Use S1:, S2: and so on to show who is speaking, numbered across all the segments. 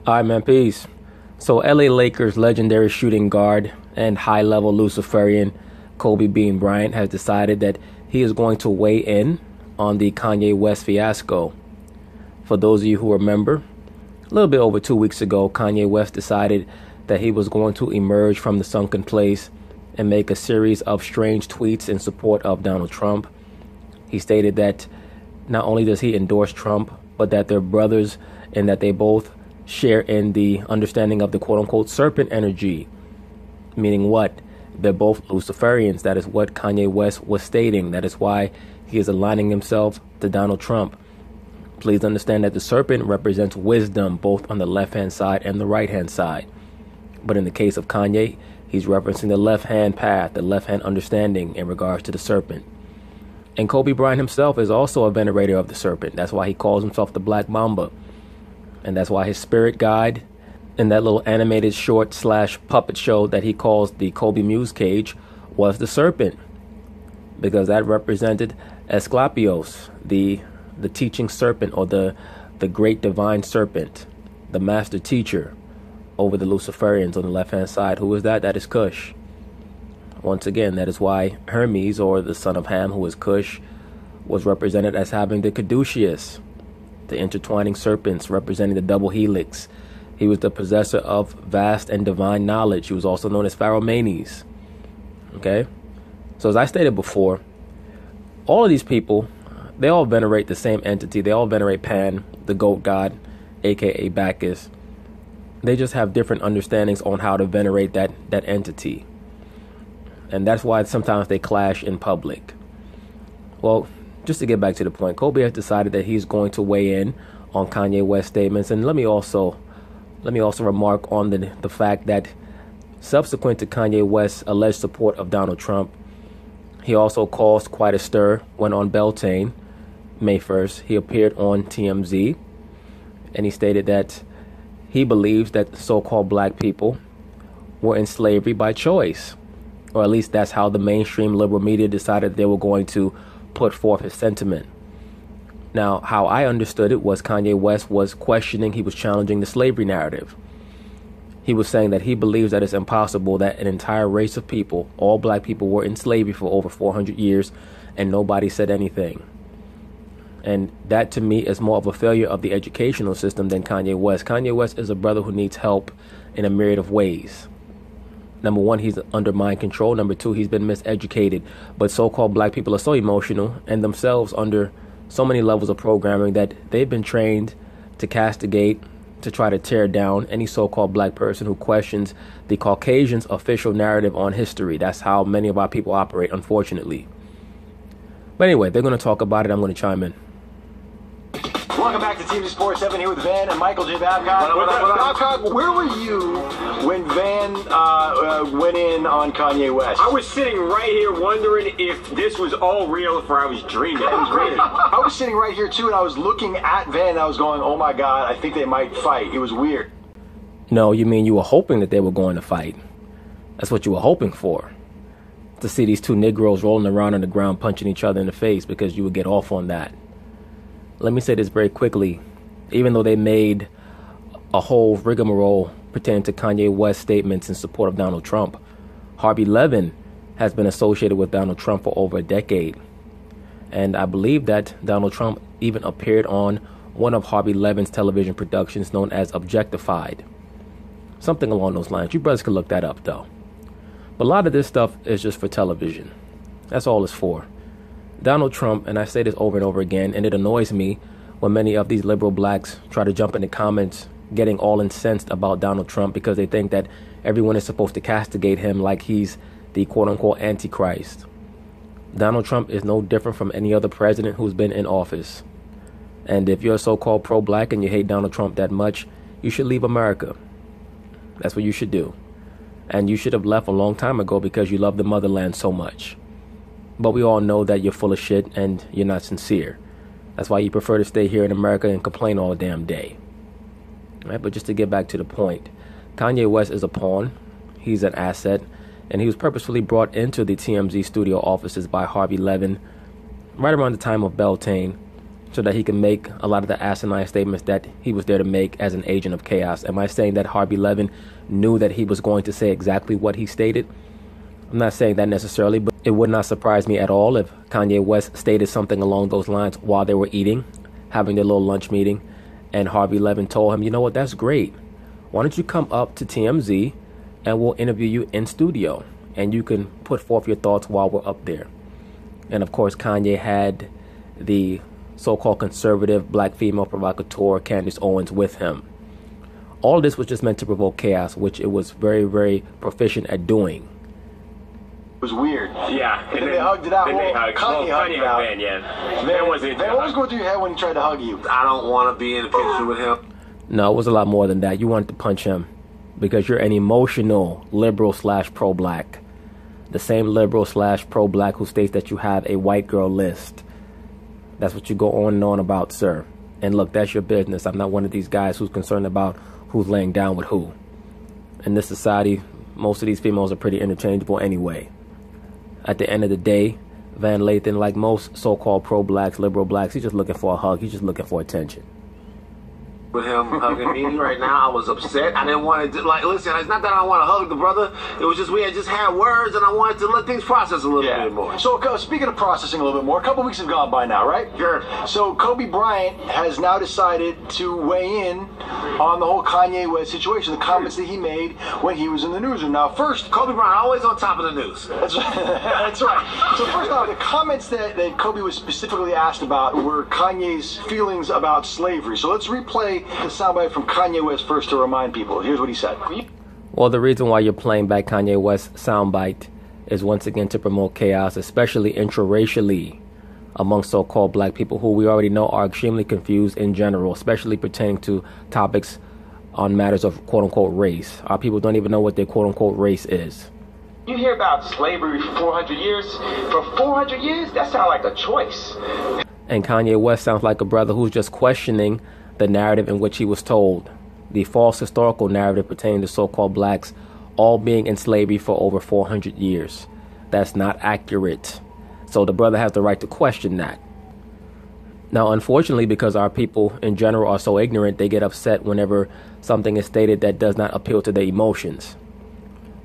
S1: All right, man, peace. So LA Lakers legendary shooting guard and high-level Luciferian Kobe Bean Bryant has decided that he is going to weigh in on the Kanye West fiasco. For those of you who remember, a little bit over 2 weeks ago, Kanye West decided that he was going to emerge from the sunken place and make a series of strange tweets in support of Donald Trump. He stated that not only does he endorse Trump, but that they're brothers and that they both share in the understanding of the quote-unquote serpent energy. Meaning what? They're both Luciferians. That is what Kanye West was stating. That is why he is aligning himself to Donald Trump. Please understand that the serpent represents wisdom, both on the left-hand side and the right-hand side. But in the case of Kanye, he's referencing the left-hand path, the left-hand understanding in regards to the serpent. And Kobe Bryant himself is also a venerator of the serpent. That's why he calls himself the Black Mamba. And that's why his spirit guide in that little animated short / puppet show that he calls the Kobe Muse Cage was the serpent. Because that represented Asclepios, the teaching serpent, or the great divine serpent, the master teacher over the Luciferians on the left-hand side. Who is that? That is Cush. Once again, that is why Hermes, or the son of Ham, who is Cush, was represented as having the caduceus, the intertwining serpents representing the double helix. He was the possessor of vast and divine knowledge. He was also known as Pharaohmanes. Okay? So as I stated before, all of these people, they all venerate the same entity. They all venerate Pan, the goat god, aka Bacchus. They just have different understandings on how to venerate that entity. And that's why sometimes they clash in public. Well, just to get back to the point, Kobe has decided that he's going to weigh in on Kanye West statements. And let me also remark on the fact that subsequent to Kanye West's alleged support of Donald Trump, he also caused quite a stir when on Beltane, May 1st, he appeared on TMZ, and he stated that he believes that so-called black people were in slavery by choice, or at least that's how the mainstream liberal media decided they were going to put forth his sentiment. Now, how I understood it was Kanye West was questioning, he was challenging the slavery narrative. He was saying that he believes that it's impossible that an entire race of people, all black people, were in slavery for over 400 years and nobody said anything. And that to me is more of a failure of the educational system than Kanye West. Kanye West is a brother who needs help in a myriad of ways. Number one, he's under mind control. Number two, he's been miseducated. But so-called black people are so emotional and themselves under so many levels of programming that they've been trained to castigate, to try to tear down any so-called black person who questions the Caucasians' official narrative on history. That's how many of our people operate, unfortunately. But anyway, they're going to talk about it. I'm going to chime in.
S2: Welcome back to TV Sports 7 here with Van and Michael J. Babcock. Babcock, where were you when Van went in on Kanye West?
S3: I was sitting right here wondering if this was all real, if I was dreaming.
S2: I was sitting right here too, and I was looking at Van, and I was going, oh my God, I think they might fight. It was weird.
S1: No, you mean you were hoping that they were going to fight. That's what you were hoping for. To see these two Negroes rolling around on the ground punching each other in the face, because you would get off on that. Let me say this very quickly. Even though they made a whole rigmarole pertaining to Kanye West's statements in support of Donald Trump, Harvey Levin has been associated with Donald Trump for over a decade. And I believe that Donald Trump even appeared on one of Harvey Levin's television productions known as Objectified. Something along those lines. You brothers can look that up, though. But a lot of this stuff is just for television. That's all it's for. Donald Trump, and I say this over and over again, and it annoys me when many of these liberal blacks try to jump in the comments getting all incensed about Donald Trump because they think that everyone is supposed to castigate him like he's the quote-unquote Antichrist. Donald Trump is no different from any other president who's been in office. And if you're so-called pro-black and you hate Donald Trump that much, you should leave America. That's what you should do. And you should have left a long time ago because you love the motherland so much. But we all know that you're full of shit and you're not sincere. That's why you prefer to stay here in America and complain all damn day. Right? But just to get back to the point, Kanye West is a pawn. He's an asset. And he was purposefully brought into the TMZ studio offices by Harvey Levin right around the time of Beltane so that he can make a lot of the asinine statements that he was there to make as an agent of chaos. Am I saying that Harvey Levin knew that he was going to say exactly what he stated? I'm not saying that necessarily, but it would not surprise me at all if Kanye West stated something along those lines while they were eating, having their little lunch meeting, and Harvey Levin told him, you know what, that's great. Why don't you come up to TMZ and we'll interview you in studio and you can put forth your thoughts while we're up there. And of course, Kanye had the so-called conservative black female provocateur Candace Owens with him. All this was just meant to provoke chaos, which it was very, very proficient at doing.
S2: It was weird.
S3: Yeah.
S2: And then they hugged it out.
S3: Then they hugged.
S2: Kanye hugged it out.
S3: Van, yeah. Van wasn't into
S2: what was going through your head when he tried to hug you?
S4: I don't want to be in a picture with him.
S1: No, it was a lot more than that. You wanted to punch him because you're an emotional liberal / pro-black. The same liberal / pro-black who states that you have a white girl list. That's what you go on and on about, sir. And look, that's your business. I'm not one of these guys who's concerned about who's laying down with who. In this society, most of these females are pretty interchangeable anyway. At the end of the day, Van Lathan, like most so-called pro-blacks, liberal blacks, he's just looking for a hug. He's just looking for attention.
S4: With him hugging me right now, I was upset. I didn't want to, listen, it's not that I want to hug the brother. It was just, we had just had words and I wanted to let things process a little bit more.
S2: So, speaking of processing a little bit more, a couple weeks have gone by now, right?
S4: Sure.
S2: So, Kobe Bryant has now decided to weigh in on the whole Kanye West situation, the comments that he made when he was in the newsroom. Now, first,
S4: Kobe Bryant, always on top of the news.
S2: That's right. So, first off, the comments that Kobe was specifically asked about were Kanye's feelings about slavery. So, let's replay the soundbite from Kanye West first to remind people. Here's what he said.
S1: Well, the reason why you're playing back Kanye West's soundbite is once again to promote chaos, especially intraracially among so-called black people who we already know are extremely confused in general, especially pertaining to topics on matters of quote-unquote race. Our people don't even know what their quote-unquote race is.
S5: You hear about slavery for 400 years. For 400 years, that sounds like a choice.
S1: And Kanye West sounds like a brother who's just questioning the narrative in which he was told, the false historical narrative pertaining to so-called blacks all being in slavery for over 400 years. That's not accurate. So the brother has the right to question that. Now, unfortunately, because our people in general are so ignorant, they get upset whenever something is stated that does not appeal to their emotions.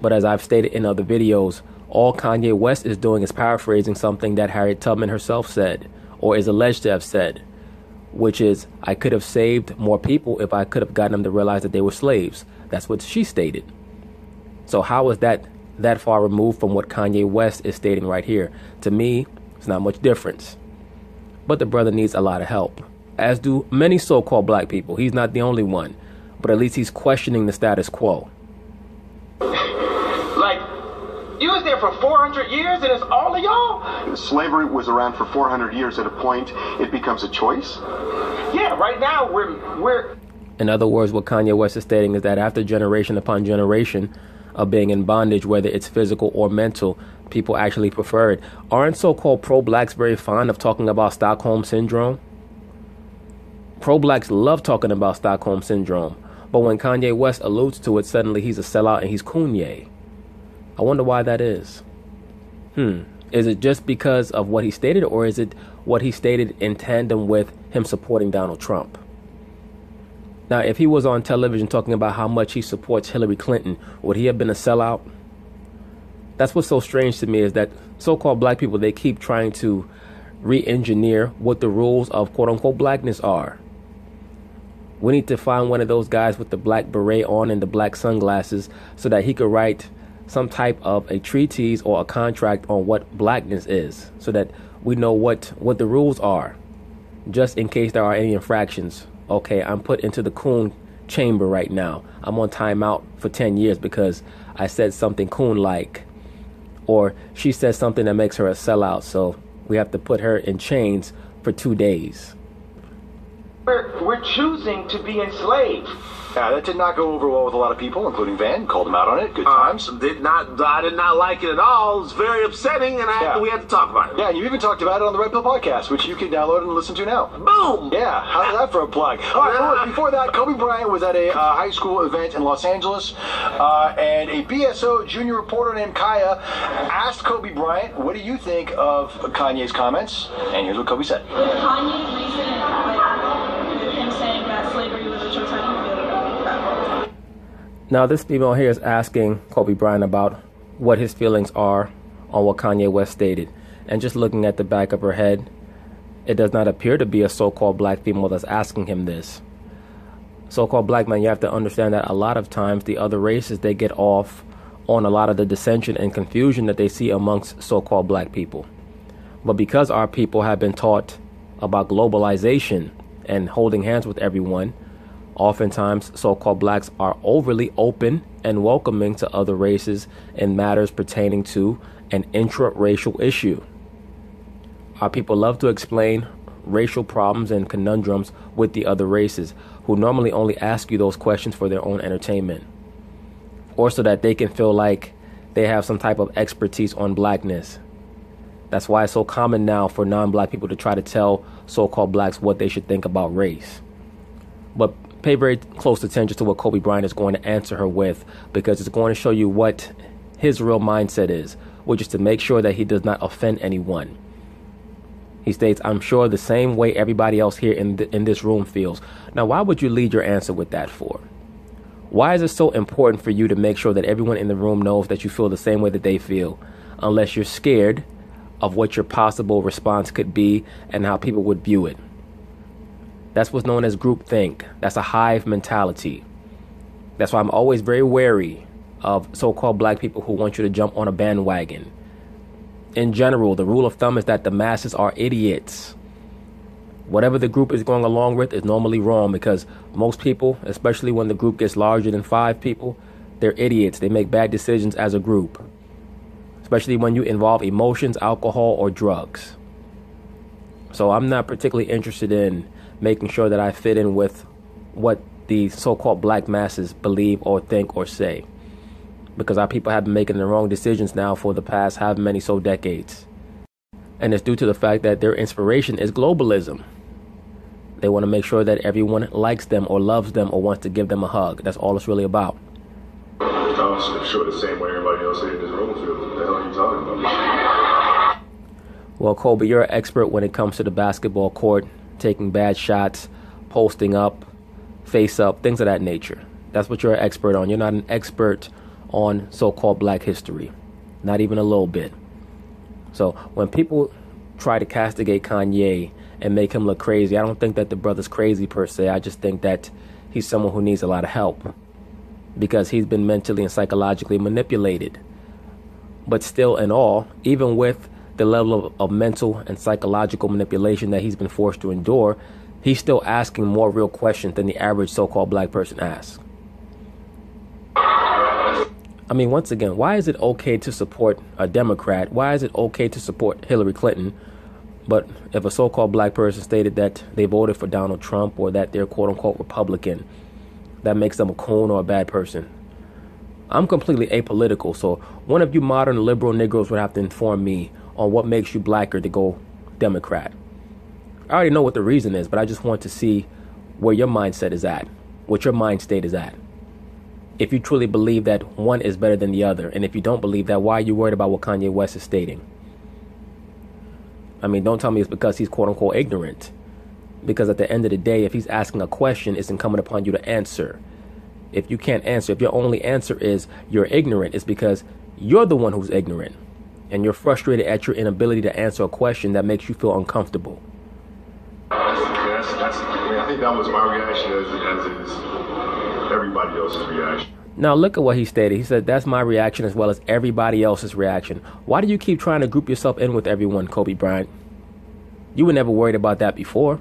S1: But as I've stated in other videos, all Kanye West is doing is paraphrasing something that Harriet Tubman herself said, or is alleged to have said, which is, I could have saved more people if I could have gotten them to realize that they were slaves. That's what she stated. So how is that far removed from what Kanye West is stating right here? To me, it's not much difference. But the brother needs a lot of help, as do many so-called black people. He's not the only one, but at least he's questioning the status quo.
S5: You was there for 400 years and it's all of y'all?
S6: Slavery was around for 400 years. At a point, it becomes a choice?
S5: Yeah, right now we're...
S1: In other words, what Kanye West is stating is that after generation upon generation of being in bondage, whether it's physical or mental, people actually prefer it. Aren't so-called pro-blacks very fond of talking about Stockholm Syndrome? Pro-blacks love talking about Stockholm Syndrome. But when Kanye West alludes to it, suddenly he's a sellout and he's Kanye. I wonder why that is. Is it just because of what he stated, or is it what he stated in tandem with him supporting Donald Trump? Now, if he was on television talking about how much he supports Hillary Clinton, would he have been a sellout? That's what's so strange to me, is that so-called black people, they keep trying to re-engineer what the rules of quote-unquote blackness are. We need to find one of those guys with the black beret on and the black sunglasses so that he could write some type of a treatise or a contract on what blackness is, so that we know what the rules are, just in case there are any infractions. Okay, I'm put into the coon chamber right now. I'm on timeout for 10 years because I said something coon-like, or she said something that makes her a sellout, so we have to put her in chains for 2 days.
S5: We're choosing to be enslaved.
S2: Yeah, that did not go over well with a lot of people, including Van. Called him out on it. Good times.
S4: I did not like it at all. It was very upsetting, and we had to talk about it.
S2: Yeah, and you even talked about it on the Red Pill podcast, which you can download and listen to now.
S4: Boom!
S2: Yeah, how's that for a plug? All right, before that, Kobe Bryant was at a high school event in Los Angeles, and a BSO junior reporter named Kaya asked Kobe Bryant, what do you think of Kanye's comments? And here's what Kobe said.
S7: Kanye's reason, like him saying that slavery was a choice, how do you feel about that?
S1: Now, this female here is asking Kobe Bryant about what his feelings are on what Kanye West stated. And just looking at the back of her head, it does not appear to be a so-called black female that's asking him this. So-called black man, you have to understand that a lot of times the other races, they get off on a lot of the dissension and confusion that they see amongst so-called black people. But because our people have been taught about globalization and holding hands with everyone, oftentimes so-called blacks are overly open and welcoming to other races in matters pertaining to an intra-racial issue. Our people love to explain racial problems and conundrums with the other races, who normally only ask you those questions for their own entertainment, or so that they can feel like they have some type of expertise on blackness. That's why it's so common now for non-black people to try to tell so-called blacks what they should think about race. But pay very close attention to what Kobe Bryant is going to answer her with, because it's going to show you what his real mindset is, which is to make sure that he does not offend anyone. He states, I'm sure the same way everybody else here in this room feels. Now, why would you lead your answer with that for? Why is it so important for you to make sure that everyone in the room knows that you feel the same way that they feel, unless you're scared of what your possible response could be and how people would view it? That's what's known as groupthink. That's a hive mentality. That's why I'm always very wary of so-called black people who want you to jump on a bandwagon. In general, the rule of thumb is that the masses are idiots. Whatever the group is going along with is normally wrong, because most people, especially when the group gets larger than 5 people, they're idiots. They make bad decisions as a group, especially when you involve emotions, alcohol, or drugs. So I'm not particularly interested in making sure that I fit in with what the so-called black masses believe or think or say, because our people have been making the wrong decisions now for the past however many so decades. And it's due to the fact that their inspiration is globalism. They want to make sure that everyone likes them or loves them or wants to give them a hug. That's all it's really about.
S8: I'm sure the same way everybody else in this room feels. What the hell are you talking about?
S1: Well, Kobe, you're an expert when it comes to the basketball court, taking bad shots, posting up, face up, things of that nature. That's what you're an expert on. You're not an expert on so-called black history, not even a little bit. So when people try to castigate Kanye and make him look crazy, I don't think that the brother's crazy per se. I just think that he's someone who needs a lot of help, because he's been mentally and psychologically manipulated. But still in all, even with the level of mental and psychological manipulation that he's been forced to endure, he's still asking more real questions than the average so-called black person asks. I mean, once again, why is it okay to support a Democrat? Why is it okay to support Hillary Clinton? But if a so-called black person stated that they voted for Donald Trump or that they're quote-unquote Republican, that makes them a coon or a bad person. I'm completely apolitical, so one of you modern liberal Negroes would have to inform me on what makes you blacker to go Democrat. I already know what the reason is, but I just want to see where your mindset is at, what your mind state is at. If you truly believe that one is better than the other, and if you don't believe that, why are you worried about what Kanye West is stating? I mean, don't tell me it's because he's quote-unquote ignorant. Because at the end of the day, if he's asking a question, it's incumbent upon you to answer. If you can't answer, if your only answer is you're ignorant, it's because you're the one who's ignorant. And you're frustrated at your inability to answer a question that makes you feel uncomfortable.
S8: I think that was my reaction as is everybody else's reaction.
S1: Now look at what he stated. He said, that's my reaction as well as everybody else's reaction. Why do you keep trying to group yourself in with everyone, Kobe Bryant? You were never worried about that before.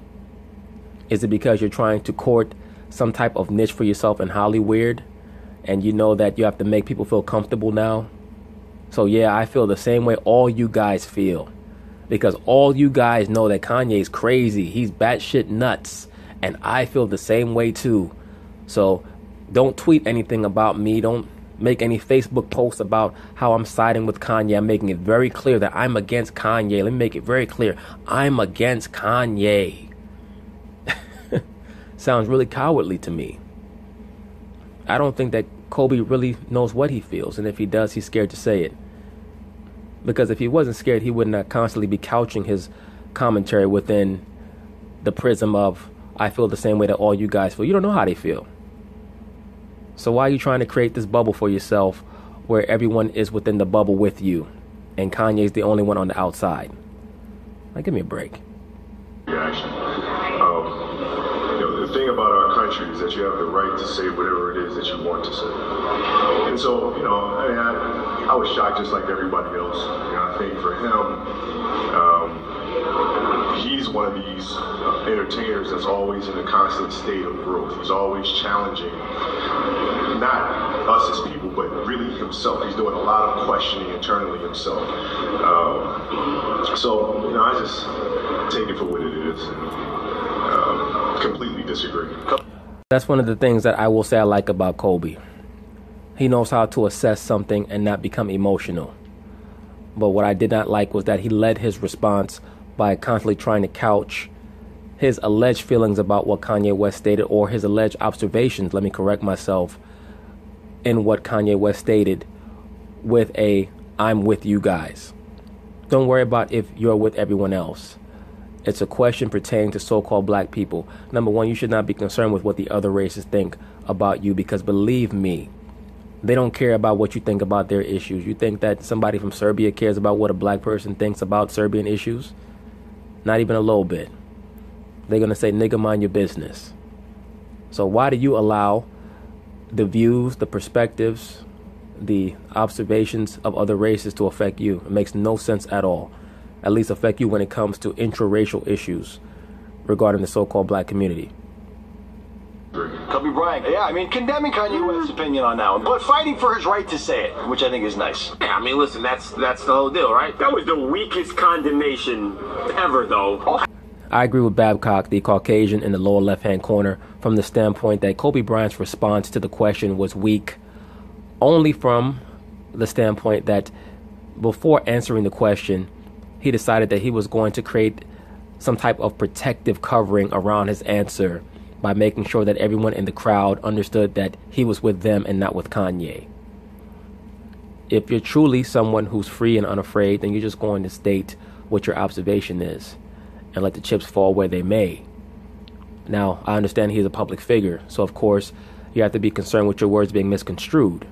S1: Is it because you're trying to court some type of niche for yourself in Hollywood, and you know that you have to make people feel comfortable now? So yeah, I feel the same way all you guys feel, because all you guys know that Kanye's crazy. He's batshit nuts, And I feel the same way too. So don't tweet anything about me. Don't make any Facebook posts about how I'm siding with Kanye. I'm making it very clear that I'm against Kanye. Let me make it very clear. I'm against Kanye. Sounds really cowardly to me. I don't think that Kobe really knows what he feels. And if he does, he's scared to say it. Because if he wasn't scared, he would not constantly be couching his commentary within the prism of, I feel the same way that all you guys feel. You don't know how they feel. So why are you trying to create this bubble for yourself where everyone is within the bubble with you and Kanye's the only one on the outside? Like, give me a break.
S8: Reaction. The thing about our country is that you have the right to say whatever it is that you want to say. And so, I was shocked just like everybody else. I think for him, he's one of these entertainers that's always in a constant state of growth. He's always challenging, not us as people, but really himself. He's doing a lot of questioning internally himself. I just take it for what it is and completely disagree.
S1: That's one of the things that I will say I like about Kobe. He knows how to assess something and not become emotional. But what I did not like was that he led his response by constantly trying to couch his alleged feelings about what Kanye West stated, or his alleged observations, let me correct myself, in what Kanye West stated with a, I'm with you guys. Don't worry about if you're with everyone else. It's a question pertaining to so-called black people. Number one, you should not be concerned with what the other races think about you, because believe me, they don't care about what you think about their issues. You think that somebody from Serbia cares about what a black person thinks about Serbian issues? Not even a little bit. They're going to say, nigga, mind your business. So why do you allow the views, the perspectives, the observations of other races to affect you? It makes no sense at all. At least affect you when it comes to intraracial issues regarding the so-called black community.
S2: Kobe Bryant, condemning Kanye West's opinion on that one, but fighting for his right to say it, which I think is nice.
S4: Yeah, listen, that's the whole deal, right?
S3: That was the weakest condemnation ever, though.
S1: I agree with Babcock, the Caucasian in the lower left-hand corner, from the standpoint that Kobe Bryant's response to the question was weak, only from the standpoint that before answering the question, he decided that he was going to create some type of protective covering around his answer by making sure that everyone in the crowd understood that he was with them and not with Kanye. If you're truly someone who's free and unafraid, then you're just going to state what your observation is and let the chips fall where they may. Now, I understand he's a public figure, so of course you have to be concerned with your words being misconstrued.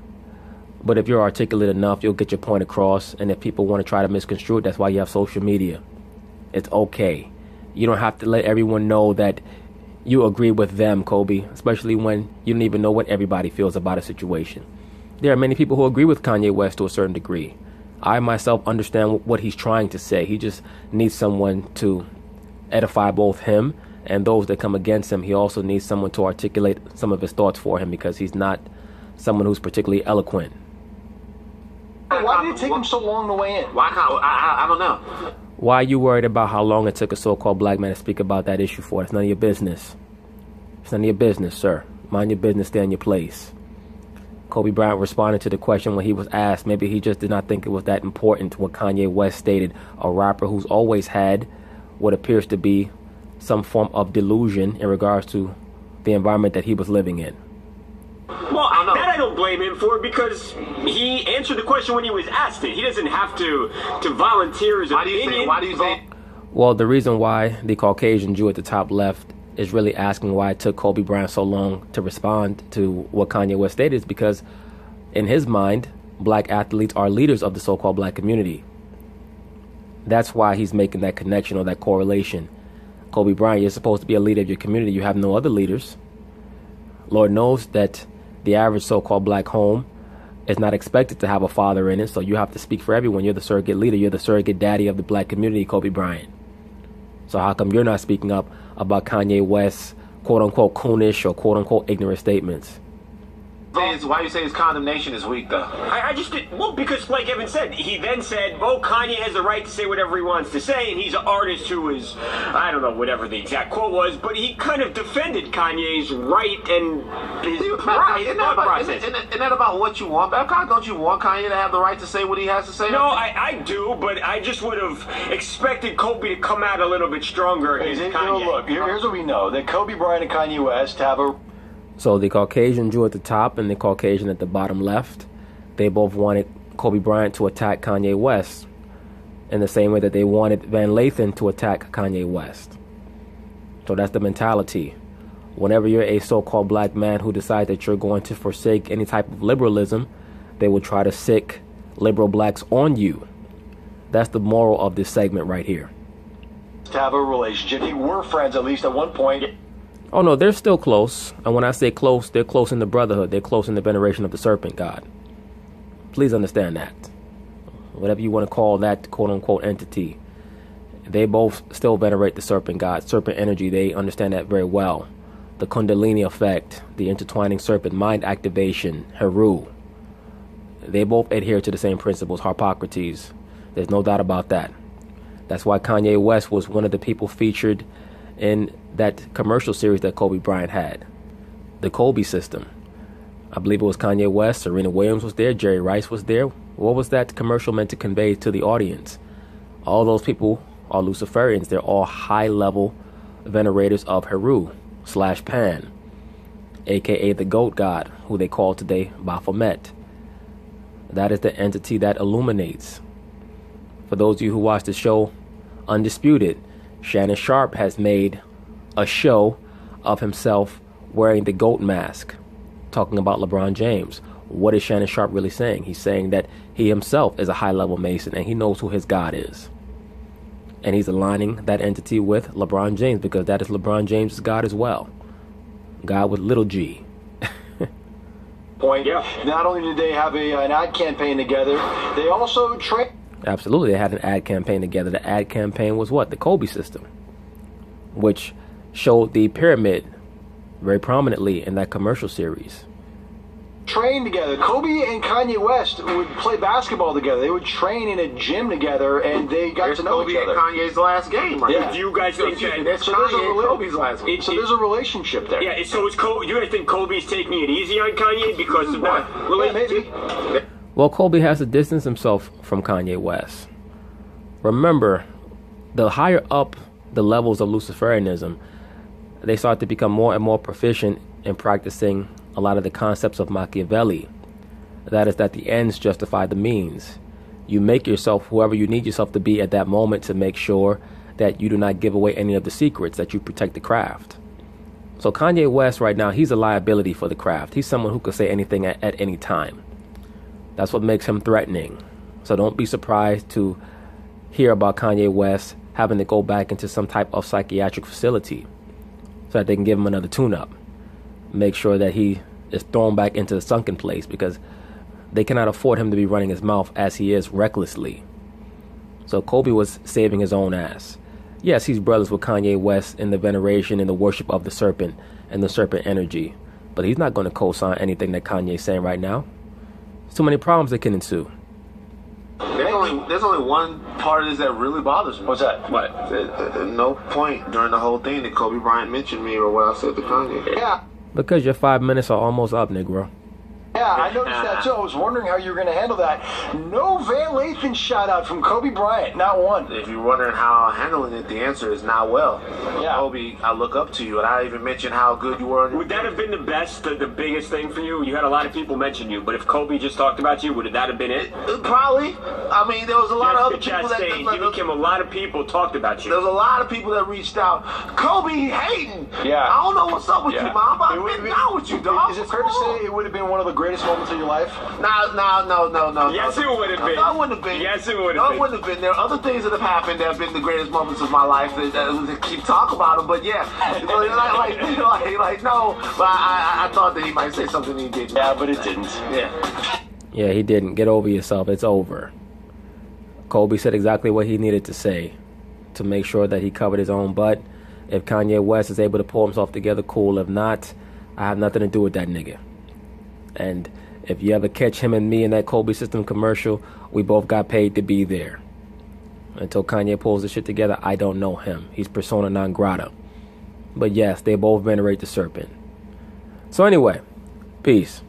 S1: But if you're articulate enough, you'll get your point across. And if people want to try to misconstrue it, that's why you have social media. It's okay. You don't have to let everyone know that you agree with them, Kobe, especially when you don't even know what everybody feels about a situation. There are many people who agree with Kanye West to a certain degree. I myself understand what he's trying to say. He just needs someone to edify both him and those that come against him. He also needs someone to articulate some of his thoughts for him, because he's not someone who's particularly eloquent.
S2: Why did it take him so long to weigh in?
S4: I don't know.
S1: Why are you worried about how long it took a so-called black man to speak about that issue for? It's none of your business. It's none of your business, sir. Mind your business, stay in your place. Kobe Bryant responded to the question when he was asked. Maybe he just did not think it was that important what Kanye West stated, a rapper who's always had what appears to be some form of delusion in regards to the environment that he was living in.
S3: Well, that I don't blame him for, because he answered the question when he was asked it. He doesn't have to volunteer his opinion.
S4: Why do you say?
S1: Well, the reason why the Caucasian Jew at the top left is really asking why it took Kobe Bryant so long to respond to what Kanye West stated is because, in his mind, black athletes are leaders of the so-called black community. That's why he's making that connection or that correlation. Kobe Bryant, you're supposed to be a leader of your community. You have no other leaders. Lord knows that the average so-called black home is not expected to have a father in it, so you have to speak for everyone. You're the surrogate leader. You're the surrogate daddy of the black community, Kobe Bryant. So how come you're not speaking up about Kanye West's quote-unquote coonish or quote-unquote ignorant statements?
S4: Why you say his condemnation is weak, though?
S3: I just did, well, because like Evan said, he then said, "Oh, Kanye has the right to say whatever he wants to say," and he's an artist who is, I don't know, whatever the exact quote was, but he kind of defended Kanye's right and his pride thought process.
S4: Isn't that about what you want, Babcock? Don't you want Kanye to have the right to say what he has to say?
S3: No, I do, but I just would have expected Kobe to come out a little bit stronger against Kanye.
S2: Look, here's what we know: that Kobe Bryant and Kanye West have a.
S1: So the Caucasian Jew at the top and the Caucasian at the bottom left, they both wanted Kobe Bryant to attack Kanye West in the same way that they wanted Van Lathan to attack Kanye West. So that's the mentality. Whenever you're a so-called black man who decides that you're going to forsake any type of liberalism, they will try to sick liberal blacks on you. That's the moral of this segment right here.
S2: To have a relationship. They were friends at least at one point.
S1: Oh no, they're still close. And when I say close, they're close in the brotherhood. They're close in the veneration of the serpent god. Please understand that. Whatever you want to call that quote-unquote entity, they both still venerate the serpent god, serpent energy. They understand that very well. The Kundalini effect, the intertwining serpent, mind activation, Heru. They both adhere to the same principles, Harpocrates. There's no doubt about that. That's why Kanye West was one of the people featured in that commercial series that Kobe Bryant had, the Kobe system. I believe it was Kanye West, Serena Williams was there, Jerry Rice was there. What was that commercial meant to convey to the audience? All those people are Luciferians. They're all high-level venerators of Heru / Pan, aka the goat god, who they call today Baphomet. That is the entity that illuminates. For those of you who watch the show Undisputed, Shannon Sharp has made a show of himself wearing the goat mask, talking about LeBron James. What is Shannon Sharp really saying? He's saying that he himself is a high-level Mason and he knows who his God is. And he's aligning that entity with LeBron James because that is LeBron James' God as well. God with little g.
S2: Point. Yeah. Not only did they have an ad campaign together, they also trained.
S1: Absolutely, they had an ad campaign together. The ad campaign was what? The Kobe system, which showed the pyramid very prominently in that commercial series.
S2: Train together. Kobe and Kanye West would play basketball together. They would train in a gym together, and they got to know each other.
S4: Kanye's last game, right?
S2: Yeah.
S3: Do you guys think that?
S2: So
S4: Kobe's last game.
S2: So there's a relationship there.
S3: Yeah. So is Kobe? You guys think Kobe's taking it easy on Kanye because of that relationship?
S2: Yeah, maybe.
S1: Well, Kobe has to distance himself from Kanye West. Remember, the higher up the levels of Luciferianism, they start to become more and more proficient in practicing a lot of the concepts of Machiavelli. That is that the ends justify the means. You make yourself whoever you need yourself to be at that moment to make sure that you do not give away any of the secrets, that you protect the craft. So Kanye West right now, he's a liability for the craft. He's someone who could say anything at any time. That's what makes him threatening. So don't be surprised to hear about Kanye West having to go back into some type of psychiatric facility so that they can give him another tune-up. Make sure that he is thrown back into the sunken place because they cannot afford him to be running his mouth as he is recklessly. So Kobe was saving his own ass. Yes, he's brothers with Kanye West in the veneration and the worship of the serpent and the serpent energy. But he's not going to co-sign anything that Kanye's saying right now. There's too many problems that can ensue.
S4: There's only one part of this that really bothers me.
S2: What's that?
S4: What? At no point during the whole thing did Kobe Bryant mention me or what I said to Kanye.
S2: Yeah.
S1: Because your 5 minutes are almost up, Negro.
S2: Yeah, I noticed that too. I was wondering how you were going to handle that. No Van Lathan shout out from Kobe Bryant, not one.
S4: If you're wondering how I'm handling it, the answer is not well.
S2: Yeah.
S4: Kobe, I look up to you, and I even mentioned how good you were.
S3: Would that have been the best, the biggest thing for you? You had a lot of people mention you, but if Kobe just talked about you, would that have been it?
S4: Probably. I mean, there was a lot of other people that...
S3: You became a lot of people talked about you.
S4: There was a lot of people that reached out. Kobe hating.
S2: Yeah.
S4: I don't know what's up with you, Mom. I've been down with you, dog.
S2: Is it fair to say it would have been one of the greatest moments of your life?
S4: No.
S3: Yes, it would have been.
S4: No, it wouldn't have been.
S3: Yes, it would have been.
S4: No, it wouldn't have been. There are other things that have happened that have been the greatest moments of my life that keep talking about them. But yeah, like no. But I thought that he might say something he didn't.
S2: Yeah, but it didn't.
S1: Yeah, he didn't. Get over yourself. It's over. Kobe said exactly what he needed to say to make sure that he covered his own butt. If Kanye West is able to pull himself together, cool. If not, I have nothing to do with that nigga. And if you ever catch him and me in that Kobe system commercial, we both got paid to be there. Until Kanye pulls this shit together, I don't know him. He's persona non grata. But yes, they both venerate the serpent. So anyway, peace.